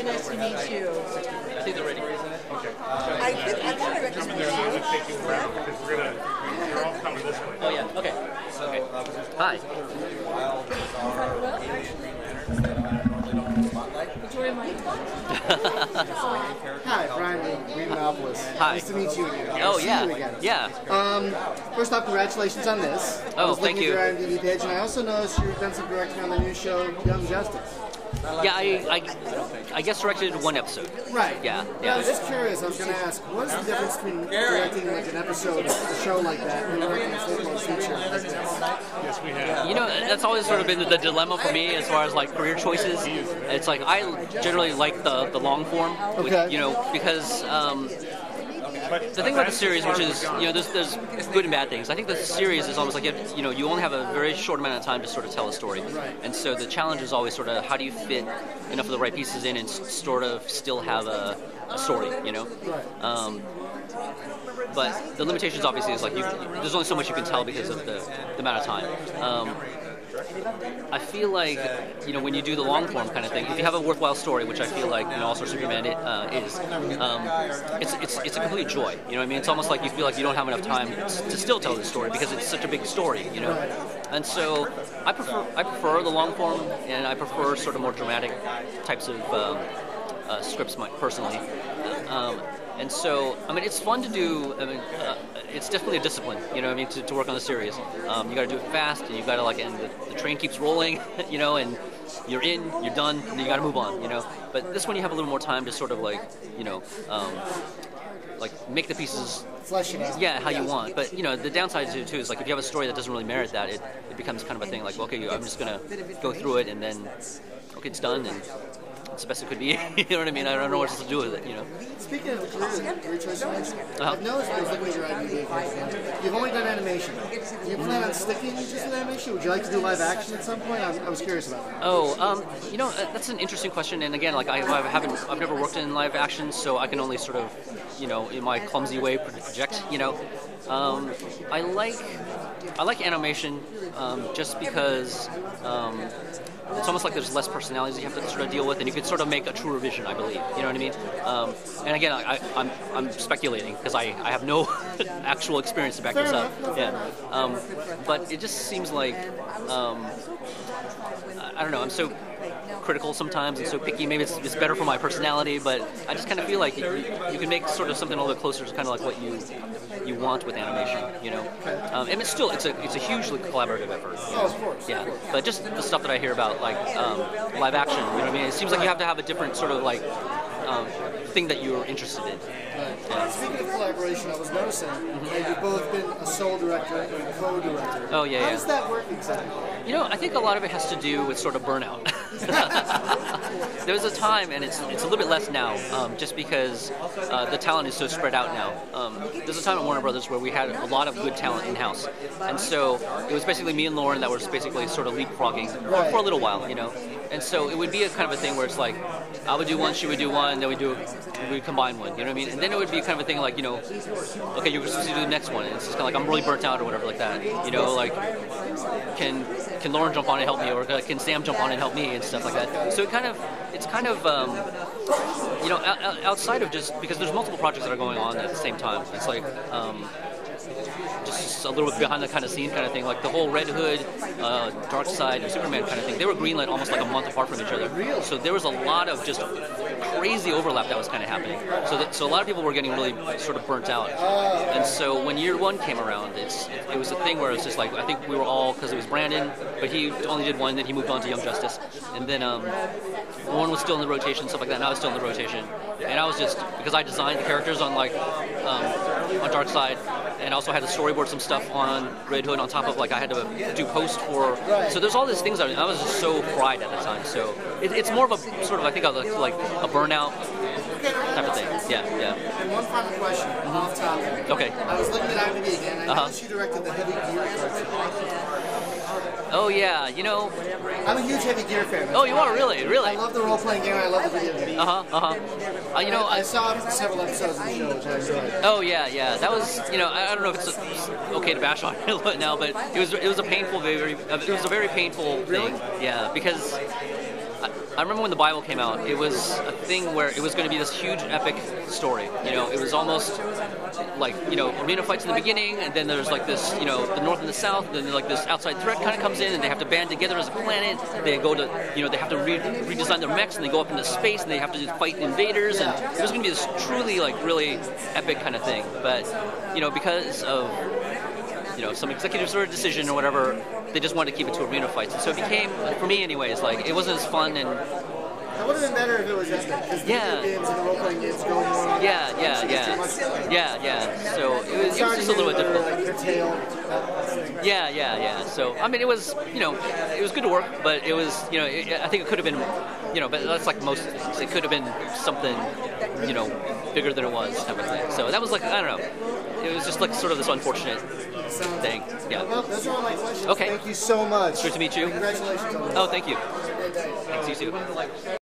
nice to meet you. I think they're ready. Okay. I thought I recognized you. I'm going to take you around because we're all coming this way. Oh yeah. Okay. Hi. Hi, Brian Greenmopolis. Hi. Nice to meet you again. Oh See yeah. you again. Yeah. First off, congratulations on this. I Oh, was thank looking you. at your IMDb page, and I also noticed you've done some directing on the new show Young Justice. Yeah. I guess directed one episode. Right. Yeah. Yeah. I was just curious. I was going to ask, what's the difference between directing like an episode of a show like that and directing a full-blown feature like this? Yes, we have. You know, that's always sort of been the dilemma for me as far as like career choices. It's like I generally like the long form, Okay. you know, because the thing about the series, which is, you know, there's good and bad things. I think the series is almost like you know, you only have a very short amount of time to sort of tell a story, and so the challenge is always sort of how do you fit enough of the right pieces in and sort of still have a story, you know. But the limitations obviously is like there's only so much you can tell because of the amount of time. I feel like, you know, when you do the long form kind of thing, if you have a worthwhile story, which I feel like, you know, also Superman is, it's a complete joy. You know what I mean? It's almost like you feel like you don't have enough time to still tell the story because it's such a big story, you know. And so I prefer the long form, and I prefer sort of more dramatic types of scripts personally. And so, I mean, it's fun to do. I mean, it's definitely a discipline, you know what I mean, to work on the series. You got to do it fast, and you got to like, and the train keeps rolling, you know, and you're in, you're done, and you got to move on, you know. But this one, you have a little more time to sort of like, you know, like make the pieces Flesh it out. how you want. But you know, the downside to it too is like if you have a story that doesn't really merit that, it becomes kind of a thing like, well, okay, I'm just gonna go through it and then okay, it's done and it's the best it could be. You know what I mean? I don't know what else to do with it, you know. Speaking of career choice, I've noticed when I was looking at your IMDb page, you've only done animation. Do you plan on sticking just with animation? Would you like to do live action at some point? I was curious about that. Oh, you know, that's an interesting question. And again, like I've never worked in live action, so I can only sort of, you know, in my clumsy way project. You know, I like animation just because. It's almost like there's less personalities you have to sort of deal with, and you can sort of make a truer vision, I believe. You know what I mean? And again, I'm speculating because I have no actual experience to back this up. Yeah. But it just seems like I don't know. I'm so critical sometimes and so picky. Maybe it's better for my personality, but I just kind of feel like you can make sort of something a little bit closer to kind of like what you want with animation, you know. And it's a hugely collaborative effort. You know? Oh, of course. Yeah, but just the stuff that I hear about like live action, you know what I mean? It seems like you have to have a different sort of like thing that you're interested in. Yeah. Speaking of collaboration, I was noticing that you've both been a sole director and a co-director. Oh yeah. How does that work exactly? You know, I think a lot of it has to do with sort of burnout. There was a time, and it's a little bit less now, just because the talent is so spread out now. There's a time at Warner Brothers where we had a lot of good talent in-house, and so it was basically me and Lauren that was basically sort of leapfrogging for a little while, you know. And so it would be a kind of a thing where it's like, I would do one, she would do one, then we'd combine one, you know what I mean? And then it would be kind of a thing like, you know, okay, you're supposed to do the next one, and it's just kind of like, I'm really burnt out or whatever like that, you know, like, can Lauren jump on and help me, or can Sam jump on and help me and stuff like that. So it's kind of you know, outside of just, because there's multiple projects that are going on at the same time, it's like, just a little bit behind the kind of scene kind of thing, like the whole Red Hood, Dark Side, and Superman kind of thing. They were greenlit almost like a month apart from each other. So there was a lot of just crazy overlap that was kind of happening. So a lot of people were getting really sort of burnt out. And so when year one came around, it was a thing where it's just like, I think we were all, because it was Brandon, but he only did one, then he moved on to Young Justice. And then Warren was still in the rotation, stuff like that, and I was still in the rotation. And I was just, because I designed the characters on like, on Dark Side, and also had to storyboard some stuff on Red Hood on top of like I had to do post for. So there's all these things I was just so fried at the time. So it's more of a sort of, I think, like a burnout type of thing. Yeah. And one final question, off topic. Okay. I was looking at IMDb again, and I noticed you directed the Heavy Gear cartoon. Oh yeah, you know. I'm a huge Heavy Gear fan. Oh, you are really? I love the role-playing game, and I love the video game. You know, I saw several episodes of the show, which I enjoyed. Oh yeah. That was, you know, I don't know if it's okay to bash on it now, but it was a painful, it was a very painful thing. Yeah, because I remember when the Bible came out, it was a thing where it was going to be this huge epic story. It was almost like, arena fights in the beginning, and then there's like this, the North and the South, then like this outside threat kind of comes in, and they have to band together as a planet. They go to, they have to redesign their mechs, and they go up into space, and they have to fight invaders, and it was going to be this truly, like, really epic kind of thing. But, because of, some executive sort of decision or whatever, they just wanted to keep it to arena fights. And so it became, for me anyways, like, it wasn't as fun and... It would have been better if it was epic, because the video games and the role-playing games go more... Yeah. So it was just a little bit difficult. Like, curtail. Yeah. So, I mean, it was, it was good to work, but it was, I think it could have been, but that's like most things. It could have been something, bigger than it was, type of thing. So that was like, I don't know. It was just like sort of this unfortunate thing. Yeah. Well, those are all my questions. Okay. Thank you so much. Good to meet you. Congratulations on this. Oh, thank you. Thanks, you too.